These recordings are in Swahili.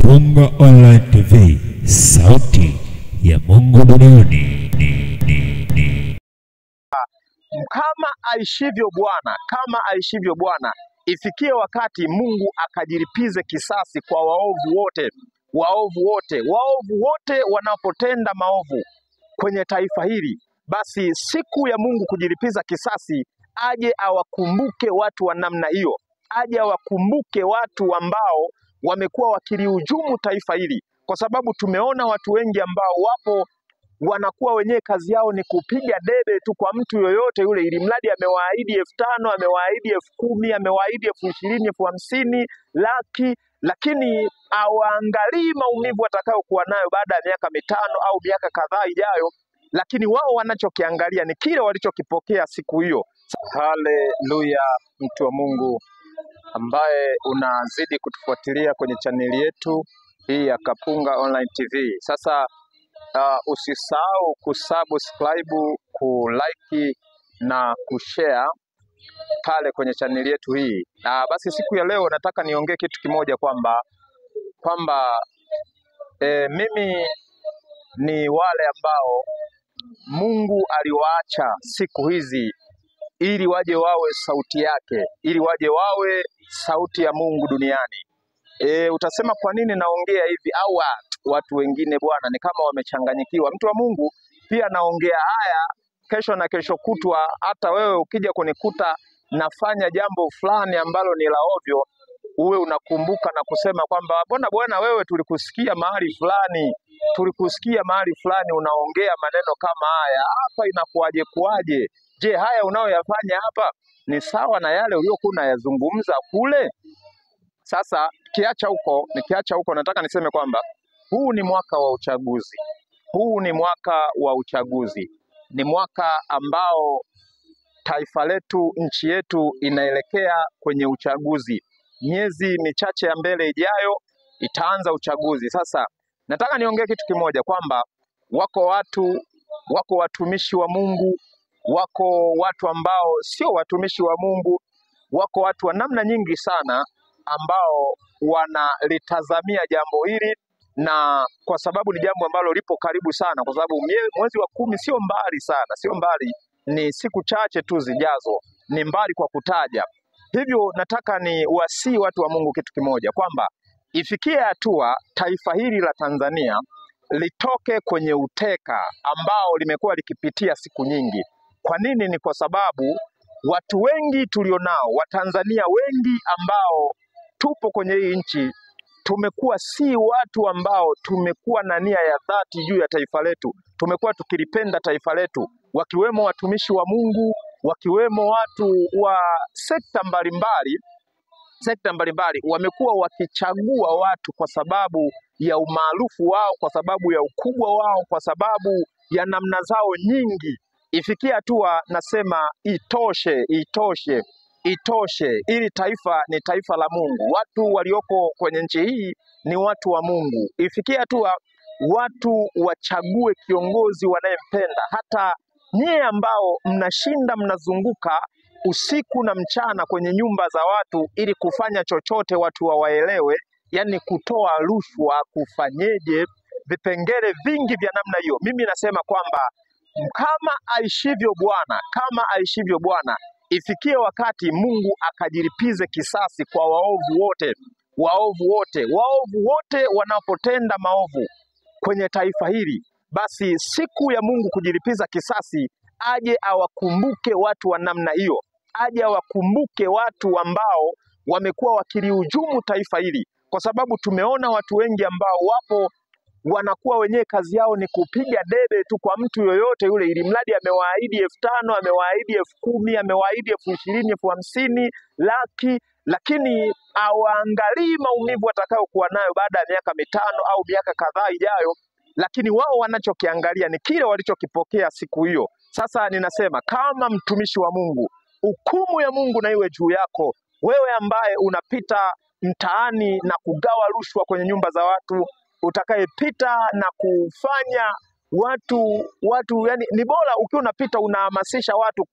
Kapunga Online TV, sauti ya Mungu duniani. Kama aishivyo Bwana, ifikie wakati Mungu akajilipize kisasi kwa waovu wote wanapotenda maovu kwenye taifa hili. Basi siku ya Mungu kujilipiza kisasi, aje awakumbuke watu wa namna hiyo, aje awakumbuke watu ambao wamekuwa wakilihujumu taifa hili, kwa sababu tumeona watu wengi ambao wapo wanakuwa wenyewe kazi yao ni kupiga debe tu kwa mtu yoyote yule, ili mradi amewaahidi 5,000, amewaahidi 10,000, amewaahidi 20,000, 50,000, laki, lakini hawaangalii maumivu watakayokuwa nayo baada ya miaka 5 au miaka kadhaa ijayo, lakini wao wanachokiangalia ni kile walichokipokea siku hiyo. Haleluya, mtu wa Mungu ambaye unazidi kutufuatilia kwenye chaneli yetu hii ya Kapunga Online TV. Sasa usisahau kusubscribe, kulike na kushare pale kwenye chaneli yetu hii. Basi siku ya leo nataka niongee kitu kimoja kwamba mimi ni wale ambao Mungu aliwaacha siku hizi ili waje wawe sauti yake, ili waje wawe sauti ya Mungu duniani. Utasema kwa nini naongea hivi? Au watu wengine bwana ni kama wamechanganyikiwa. Mtu wa Mungu, pia naongea haya kesho na kesho kutwa. Hata wewe ukija kunikuta nafanya jambo fulani ambalo ni la ovyo, uwe unakumbuka na kusema kwamba bwana wewe tulikusikia mahali fulani unaongea maneno kama haya, hapa inakuaje? Je, haya unayoyafanya hapa ni sawa na yale uliokuwa unayazungumza kule? Sasa nikiacha huko nataka niseme kwamba huu ni mwaka wa uchaguzi. Ni mwaka ambao taifa letu, nchi yetu inaelekea kwenye uchaguzi. Miezi michache ya mbele ijayo itaanza uchaguzi. Sasa nataka niongee kitu kimoja kwamba wako watumishi wa Mungu, wako watu ambao sio watumishi wa Mungu, wako watu wa namna nyingi sana ambao wanalitazamia jambo hili, na kwa sababu ni jambo ambalo lipo karibu sana, kwa sababu mwezi wa 10 sio mbali, ni siku chache tu zijazo, ni mbali kwa kutaja. Hivyo nataka ni wasii watu wa Mungu kitu kimoja, kwamba ifikie hatua taifa hili la Tanzania litoke kwenye uteka ambao limekuwa likipitia siku nyingi. Kwa nini? Ni kwa sababu watu wengi tulionao, Watanzania wengi ambao tupo kwenye hii nchi, tumekuwa si watu ambao tumekuwa na nia ya dhati juu ya taifa letu. Tumekuwa tukilipenda taifa letu, wakiwemo watumishi wa Mungu, wakiwemo watu wa sekta mbalimbali wamekuwa wakichagua watu kwa sababu ya umaarufu wao, kwa sababu ya ukubwa wao, kwa sababu ya namna zao nyingi. Ifikia hatua nasema itoshe. Ili taifa ni taifa la Mungu. Watu walioko kwenye nchi hii ni watu wa Mungu. Ifikia hatua watu wachague kiongozi wanayempenda. Hata nyie ambao mnazunguka usiku na mchana kwenye nyumba za watu ili kufanya chochote watu wawaelewe, yani kutoa rushwa, kufanyeje, vipengele vingi vya namna hiyo. Mimi nasema kwamba kama aishivyo Bwana, ifikie wakati Mungu akajilipize kisasi kwa waovu wote wanapotenda maovu kwenye taifa hili. Basi siku ya Mungu kujilipiza kisasi, aje awakumbuke watu wa namna hiyo, aje awakumbuke watu ambao wamekuwa wakilihujumu taifa hili, kwa sababu tumeona watu wengi ambao wapo wanakuwa wenyewe kazi yao ni kupiga debe tu kwa mtu yoyote yule, ili mradi amewaahidi 5,000, amewaahidi 10,000, amewaahidi 20,000, 50,000, laki, lakini hawaangalii maumivu watakayokuwa nayo baada ya miaka 5 au miaka kadhaa ijayo, lakini wao wanachokiangalia ni kile walichokipokea siku hiyo. Sasa ninasema kama mtumishi wa Mungu, hukumu ya Mungu na iwe juu yako wewe ambaye unapita mtaani na kugawa rushwa kwenye nyumba za watu, utakayepita na kufanya watu yani, ni bora ukiwa unapita unahamasisha watu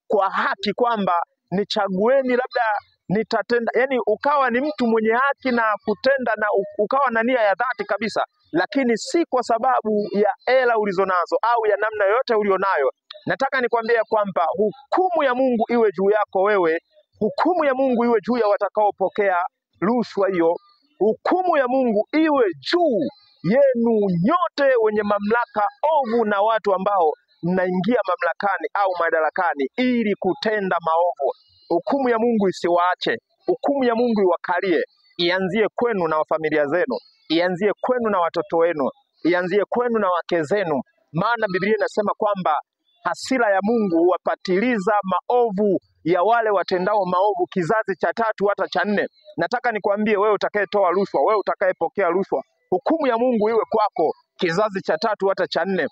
kwa haki kwamba nichagueni labda nitatenda, yani ukawa ni mtu mwenye haki na kutenda na ukawa na nia ya dhati kabisa, lakini si kwa sababu ya hela ulizonazo au ya namna yoyote ulionayo. Nataka nikwambie kwamba hukumu ya Mungu iwe juu yako wewe, hukumu ya Mungu iwe juu ya watakaopokea rushwa hiyo, hukumu ya Mungu iwe juu yenu nyote wenye mamlaka ovu na watu ambao mnaingia mamlakani au madarakani ili kutenda maovu. Hukumu ya Mungu isiwaache, hukumu ya Mungu iwakalie, ianzie kwenu na familia zenu, ianzie kwenu na watoto wenu, ianzie kwenu na wake zenu, maana Biblia inasema kwamba hasira ya Mungu huwapatiliza maovu ya wale watendao maovu kizazi cha 3 hata cha 4. Nataka nikwambie wewe utakayetoa rushwa, wewe utakayepokea rushwa, hukumu ya Mungu iwe kwako kizazi cha 3 hata cha 4.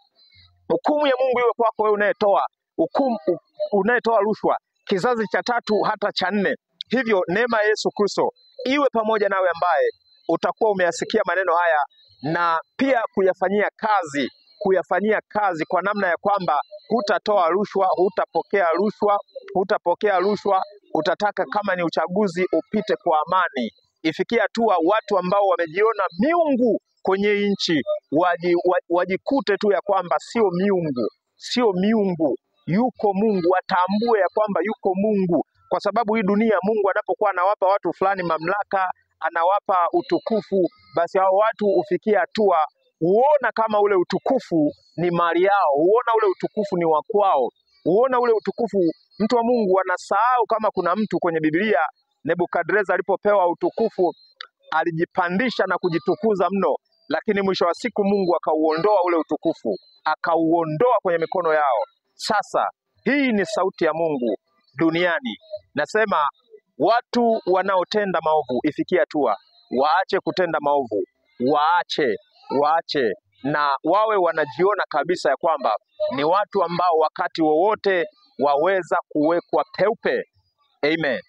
Hukumu ya Mungu iwe kwako wewe unayetoa rushwa kizazi cha 3 hata cha 4. Hivyo neema ya Yesu Kristo iwe pamoja nawe ambaye utakuwa umeyasikia maneno haya na pia kuyafanyia kazi kwa namna ya kwamba hutatoa rushwa, hutapokea rushwa, utataka kama ni uchaguzi upite kwa amani. Ifikia hatua watu ambao wamejiona miungu kwenye nchi wajikute tu ya kwamba sio miungu, yuko Mungu, watambue ya kwamba yuko Mungu, kwa sababu hii dunia Mungu anapokuwa anawapa watu fulani mamlaka, anawapa utukufu, basi hao watu hufikia hatua huona kama ule utukufu ni mali yao, huona ule utukufu ni wa kwao, huona ule utukufu. Mtu wa Mungu anasahau kama kuna mtu kwenye Biblia, Nebukadreza alipopewa utukufu alijipandisha na kujitukuza mno, lakini mwisho wa siku Mungu akauondoa ule utukufu, akauondoa kwenye mikono yao. Sasa hii ni sauti ya Mungu duniani. Nasema watu wanaotenda maovu ifikia hatua waache kutenda maovu, waache na wawe wanajiona kabisa ya kwamba ni watu ambao wakati wowote waweza kuwekwa peupe. Amen.